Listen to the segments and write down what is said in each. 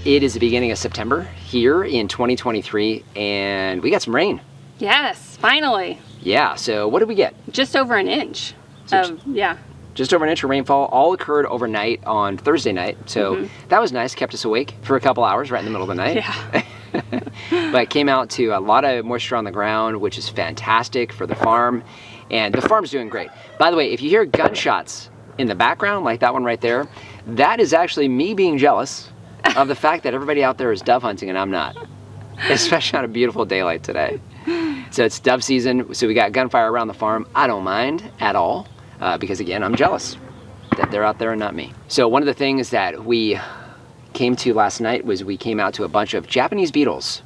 It is the beginning of September here in 2023, and we got some rain. Yes, finally. Yeah, so what did we get? Just over an inch. Yeah. Just over an inch of rainfall. All occurred overnight on Thursday night, so that was nice. Kept us awake for a couple hours right in the middle of the night. Yeah. But it came out to a lot of moisture on the ground, which is fantastic for the farm, and the farm's doing great. By the way, if you hear gunshots in the background, like that one right there, that is actually me being jealous of the fact that everybody out there is dove hunting and I'm not, especially on a beautiful day like today. So it's dove season, so we got gunfire around the farm. I don't mind at all, because again, I'm jealous that they're out there and not me. So one of the things that we came to last night was we came out to a bunch of Japanese beetles.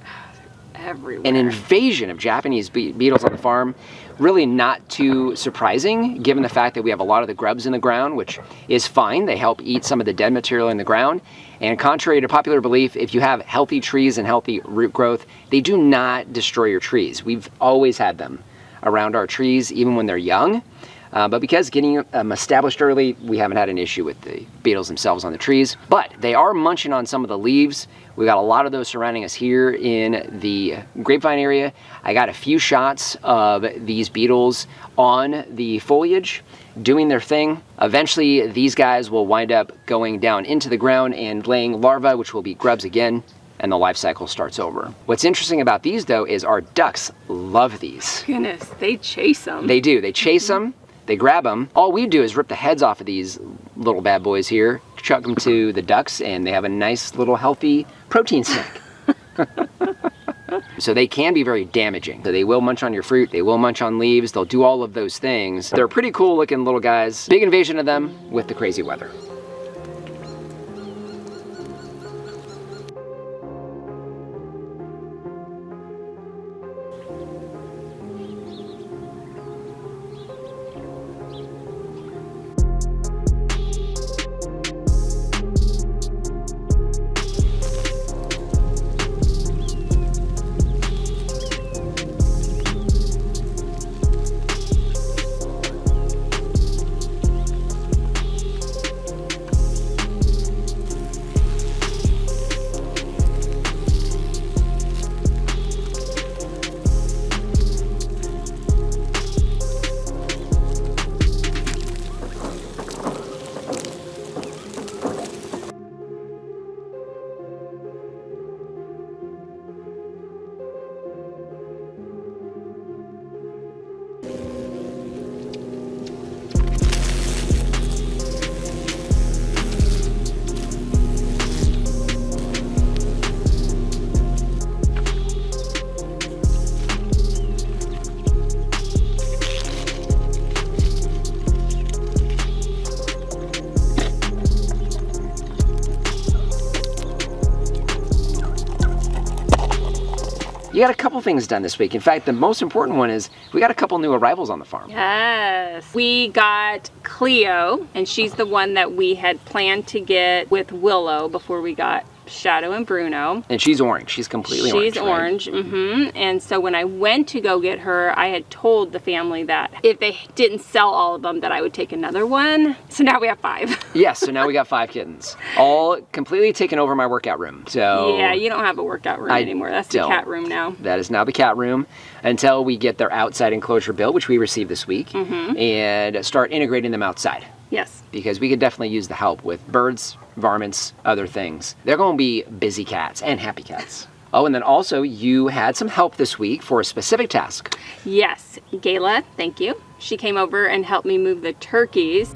Everywhere. An invasion of Japanese beetles on the farm. Really not too surprising, given the fact that we have a lot of the grubs in the ground, which is fine. They help eat some of the dead material in the ground. And contrary to popular belief, if you have healthy trees and healthy root growth, they do not destroy your trees. We've always had them around our trees, even when they're young. But because getting them established early, we haven't had an issue with the beetles themselves on the trees. But they are munching on some of the leaves. We got a lot of those surrounding us here in the grapevine area. I got a few shots of these beetles on the foliage doing their thing. Eventually, these guys will wind up going down into the ground and laying larvae, which will be grubs again, and the life cycle starts over. What's interesting about these, though, is our ducks love these. Goodness, they chase them. They do. They chase them. They grab them. All we do is rip the heads off of these little bad boys here, chuck them to the ducks, and they have a nice little healthy protein snack. So they can be very damaging. So they will munch on your fruit, they will munch on leaves, they'll do all of those things. They're pretty cool looking little guys. Big invasion of them with the crazy weather. You got a couple things done this week. In fact, the most important one is we got a couple new arrivals on the farm. Yes. We got Cleo, and she's the one that we had planned to get with Willow before we got Shadow and Bruno. And she's orange. She's completely orange. She's orange. Mm-hmm. And so when I went to go get her, I had told the family that if they didn't sell all of them, that I would take another one. So now we have 5. Yes, so now we got 5 kittens. All completely taken over my workout room. So yeah, you don't have a workout room anymore. That's the cat room now. That is now the cat room until we get their outside enclosure built, which we received this week, and start integrating them outside. Yes. Because we could definitely use the help with birds, varmints, other things. They're going to be busy cats and happy cats. Oh, and then also you had some help this week for a specific task. Yes. Gayla, thank you. She came over and helped me move the turkeys.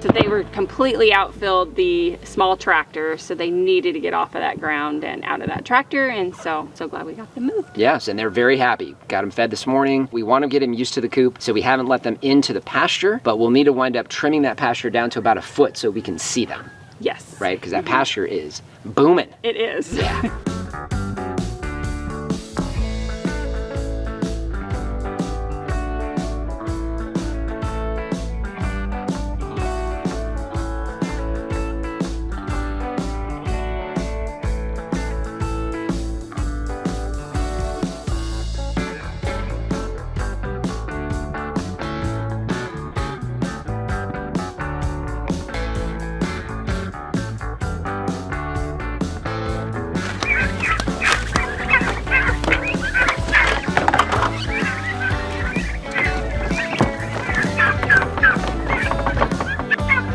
So they were completely outfilled the small tractor, so they needed to get off of that ground and out of that tractor, and so glad we got them moved. Yes, and they're very happy. Got them fed this morning. We want to get them used to the coop, so we haven't let them into the pasture, but we'll need to wind up trimming that pasture down to about a foot so we can see them. Yes. Right, because that pasture is booming. It is. Yeah.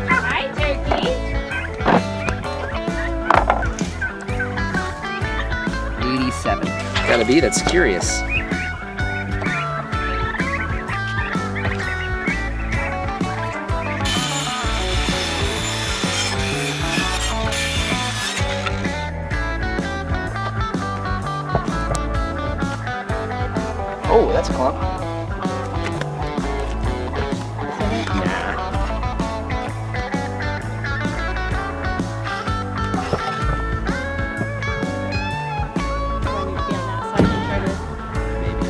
Hi, turkey. 87. Gotta be, that's curious. Oh, that's a clump. Nah. Maybe.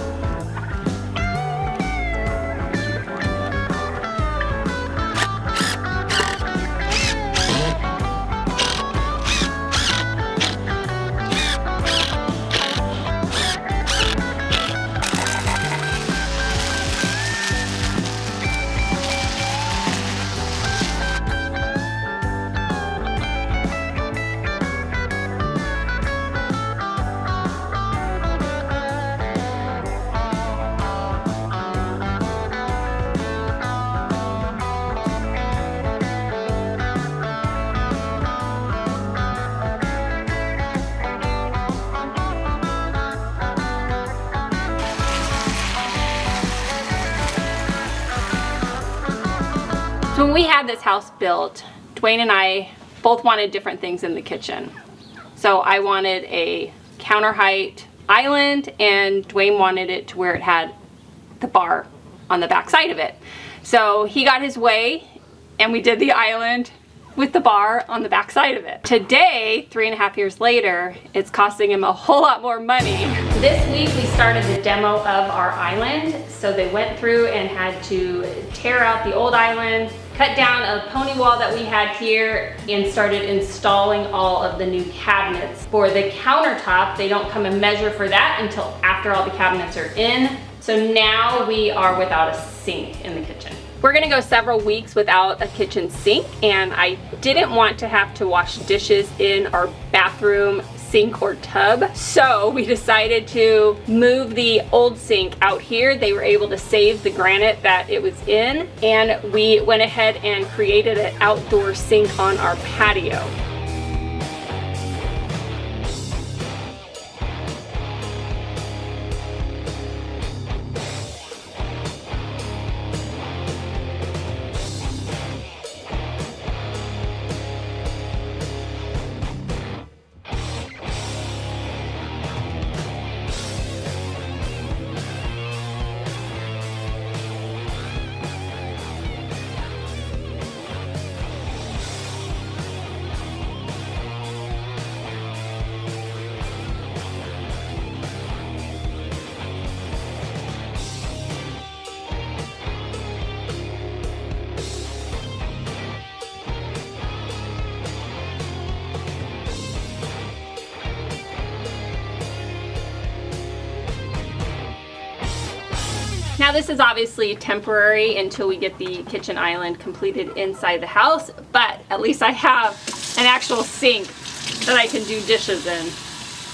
So when we had this house built, Dwayne and I both wanted different things in the kitchen. So I wanted a counter height island, and Dwayne wanted it to where it had the bar on the back side of it. So he got his way, and we did the island, with the bar on the back side of it. Today, 3.5 years later, it's costing him a whole lot more money. This week we started the demo of our island. So they went through and had to tear out the old island, cut down a pony wall that we had here, and started installing all of the new cabinets. For the countertop, they don't come and measure for that until after all the cabinets are in. So now we are without a sink in the kitchen. We're gonna go several weeks without a kitchen sink, and I didn't want to have to wash dishes in our bathroom sink or tub. So we decided to move the old sink out here. They were able to save the granite that it was in, and we went ahead and created an outdoor sink on our patio. Now this is obviously temporary until we get the kitchen island completed inside the house, but at least I have an actual sink that I can do dishes in,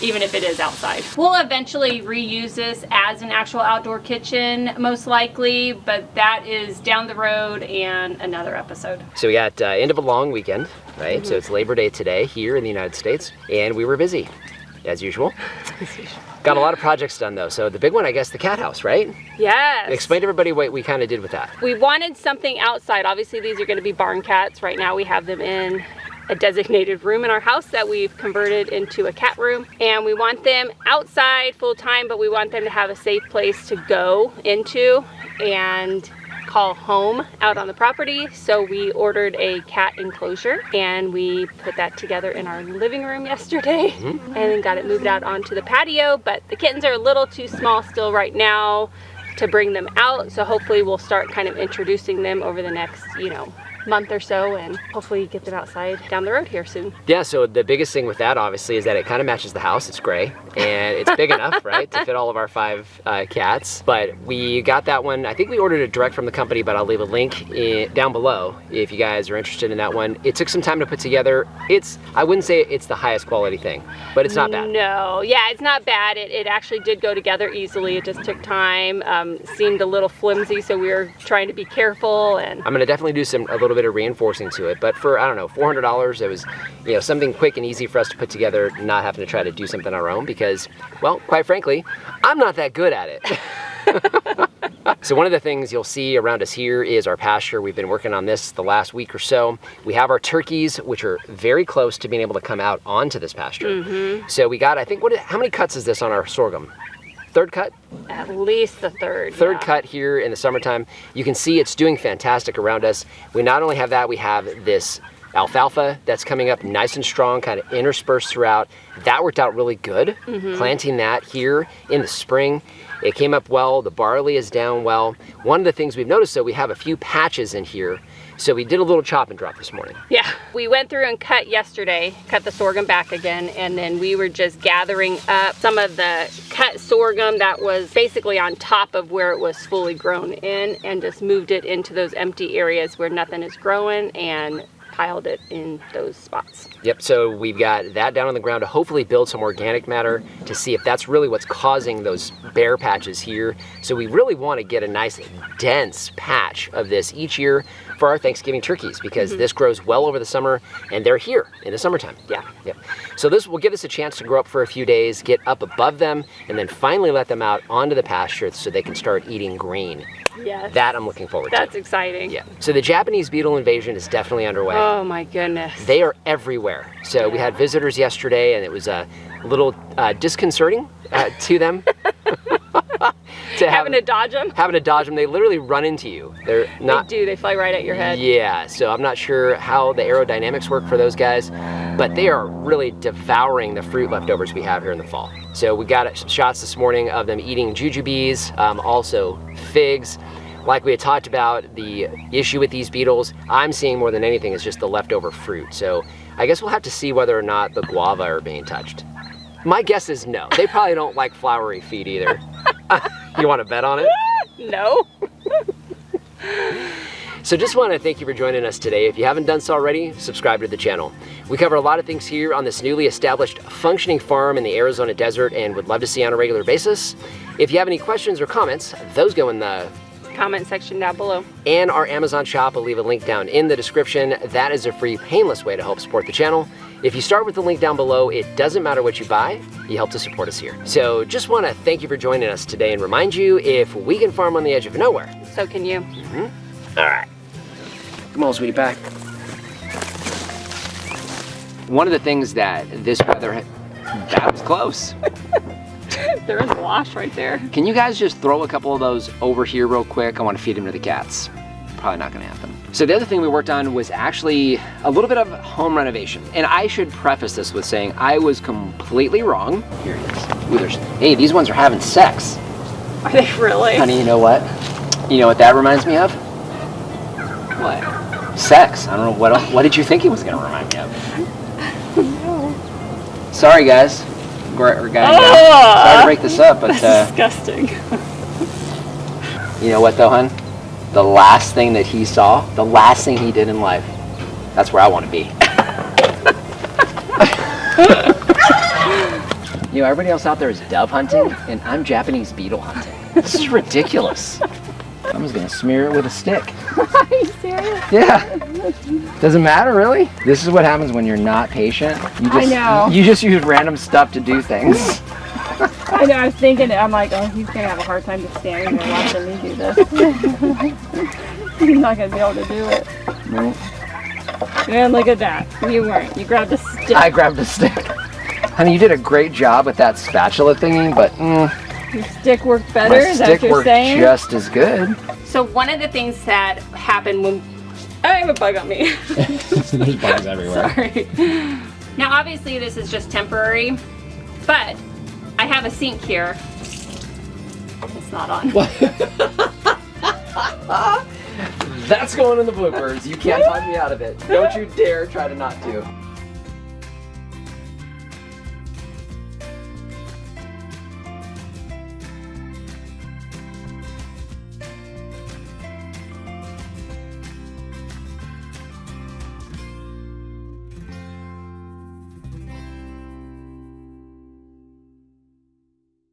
even if it is outside. We'll eventually reuse this as an actual outdoor kitchen, most likely, but that is down the road and another episode. So we got end of a long weekend, right? So it's Labor Day today here in the United States, and we were busy, as usual. Got a lot of projects done though. So the big one, I guess, the cat house, right? Yes. Explain to everybody what we kind of did with that. We wanted something outside. Obviously these are going to be barn cats. Right now we have them in a designated room in our house that we've converted into a cat room, and we want them outside full time, but we want them to have a safe place to go into and call home out on the property. So we ordered a cat enclosure, and we put that together in our living room yesterday, and then got it moved out onto the patio. But the kittens are a little too small still right now to bring them out, so hopefully we'll start kind of introducing them over the next, month or so, and hopefully get them outside down the road here soon. Yeah, so the biggest thing with that obviously is that it kind of matches the house. It's gray and it's big enough, right, to fit all of our 5 cats. But we got that one. I think we ordered it direct from the company, but I'll leave a link down below if you guys are interested in that one. It took some time to put together. I wouldn't say it's the highest quality thing, but it's not bad. No, yeah, it's not bad. It actually did go together easily. It just took time. Seemed a little flimsy, so we were trying to be careful. And I'm gonna definitely do a little bit of reinforcing to it, but for, I don't know, $400, it was, something quick and easy for us to put together, not having to try to do something on our own because, well, quite frankly, I'm not that good at it. So one of the things you'll see around us here is our pasture. We've been working on this the last week or so. We have our turkeys, which are very close to being able to come out onto this pasture. So we got, I think, how many cuts is this on our sorghum? Third cut? At least the third. Third cut here in the summertime. You can see it's doing fantastic around us. We not only have that, we have this alfalfa that's coming up nice and strong, kind of interspersed throughout. That worked out really good, planting that here in the spring. It came up well. The barley is down well. One of the things we've noticed, though, we have a few patches in here. So we did a little chop and drop this morning. Yeah, we went through and cut yesterday, cut the sorghum back again, and then we were just gathering up some of the cut sorghum that was basically on top of where it was fully grown in, and just moved it into those empty areas where nothing is growing and piled it in those spots. Yep, so we've got that down on the ground to hopefully build some organic matter to see if that's really what's causing those bare patches here. So we really want to get a nice dense patch of this each year for our Thanksgiving turkeys, because this grows well over the summer and they're here in the summertime. Yeah. Yep. So this will give us a chance to grow up for a few days, get up above them, and then finally let them out onto the pasture so they can start eating green. Yes. That I'm looking forward to. That's exciting. Yeah. So the Japanese beetle invasion is definitely underway. Oh my goodness. They are everywhere. So we had visitors yesterday, and it was a little disconcerting to them. Having to dodge them? Having to dodge them. They literally run into you. They're not... They do. They fly right at your head. Yeah, so I'm not sure how the aerodynamics work for those guys, but they are really devouring the fruit leftovers we have here in the fall. So we got some shots this morning of them eating jujubes, also figs. Like we had talked about, the issue with these beetles, I'm seeing more than anything is just the leftover fruit. So I guess we'll have to see whether or not the guava are being touched. My guess is no. They probably don't like flowery feet either. You want to bet on it? No. So just want to thank you for joining us today. If you haven't done so already, subscribe to the channel. We cover a lot of things here on this newly established functioning farm in the Arizona desert and would love to see you on a regular basis. If you have any questions or comments, those go in the comment section down below. And our Amazon shop, I'll leave a link down in the description. That is a free, painless way to help support the channel. If you start with the link down below, it doesn't matter what you buy, you help to support us here. So just want to thank you for joining us today and remind you, if we can farm on the edge of nowhere, so can you. All right. Come on, sweetie pie. One of the things that this weather, that was close. There is a wash right there. Can you guys just throw a couple of those over here real quick? I want to feed them to the cats. Probably not going to happen. So the other thing we worked on was actually a little bit of home renovation. And I should preface this with saying I was completely wrong. Here it is. Ooh, hey, these ones are having sex. Are they really? Honey, you know what? You know what that reminds me of? What? Sex. I don't know, what did you think it was going to remind me of? No. Sorry, guys. Sorry to break this up, but that's disgusting. You know what though, hun? The last thing that he saw, the last thing he did in life, that's where I want to be. You know, everybody else out there is dove hunting, and I'm Japanese beetle hunting. This is ridiculous. I'm just gonna smear it with a stick. Are you serious? Yeah. Doesn't matter, really. This is what happens when you're not patient. I know. You just use random stuff to do things. I know, I was thinking, I'm like, oh, he's gonna have a hard time just standing there watching me do this. He's not gonna be able to do it. No. And look at that. You weren't. You grabbed a stick. I grabbed a stick. Honey, you did a great job with that spatula thingy, but your stick worked better? Is that what you're saying? Just as good. So one of the things that happened when... I have a bug on me. There's bugs everywhere. Sorry. Now obviously this is just temporary, but I have a sink here. It's not on. That's going in the bloopers. You can't talk me out of it. Don't you dare try to not to.